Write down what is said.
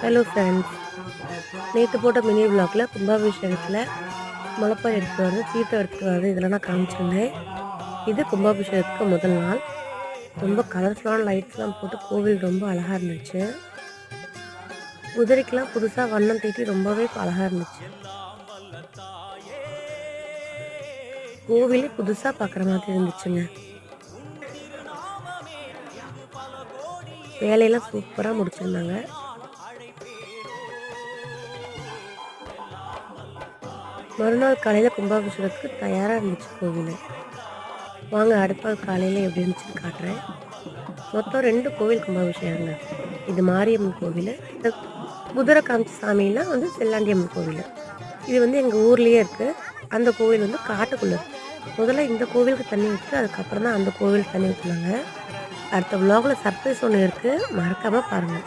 Hello friends, நேற்று போட்ட mini விளாகில் கும்பாபிஷேகத்தில் முளைப்பாரி எடுத்துகிட்டு வரது, தீர்த்தம் எடுத்துகிட்டு வரது இதெல்லாம் நான் காமிச்சிருந்தேன். இது கும்பாபிஷேகத்துக்கு முதல் நாள். ரொம்ப கலர்ஃபுல்லான லைட்ஸ்லாம் போட்டு கோவில் ரொம்ப அழகாக இருந்துச்சு. குதிரைக்கெலாம் புதுசாக வண்ணம் தீட்டி ரொம்பவே அழகாக இருந்துச்சு. கோவிலே புதுசாக பார்க்குற மாதிரி இருந்துச்சுங்க. வேலையெல்லாம் சூப்பராக முடிச்சிருந்தாங்க. மறுநாள் காலையில் கும்பாபிஷேகத்துக்கு தயாராக இருந்துச்சு கோவில். வாங்க அடுத்த நாள் காலையில் எப்படி இருந்துச்சுன்னு காட்டுறேன். மொத்தம் 2 கோவில் கும்பாபிஷேகங்க. இது மாரியம்மன் கோவில், இந்த குதிரை காமிச்ச சாமிலாம் வந்து செல்லாண்டியம்மன் கோவில். இது வந்து எங்கள் ஊர்லேயே இருக்குது. அந்த கோவில் வந்து காட்டுக்குள்ளே இருக்குது. முதல்ல இந்த கோவிலுக்கு தண்ணி ஊற்றிட்டு அதுக்கப்புறம் தான் அந்த கோவிலுக்கு தண்ணி ஊற்றினாங்க. அடுத்த விலாகில் சர்ப்ரைஸ் ஒன்று இருக்குது, மறக்காமல் பாருங்கள்.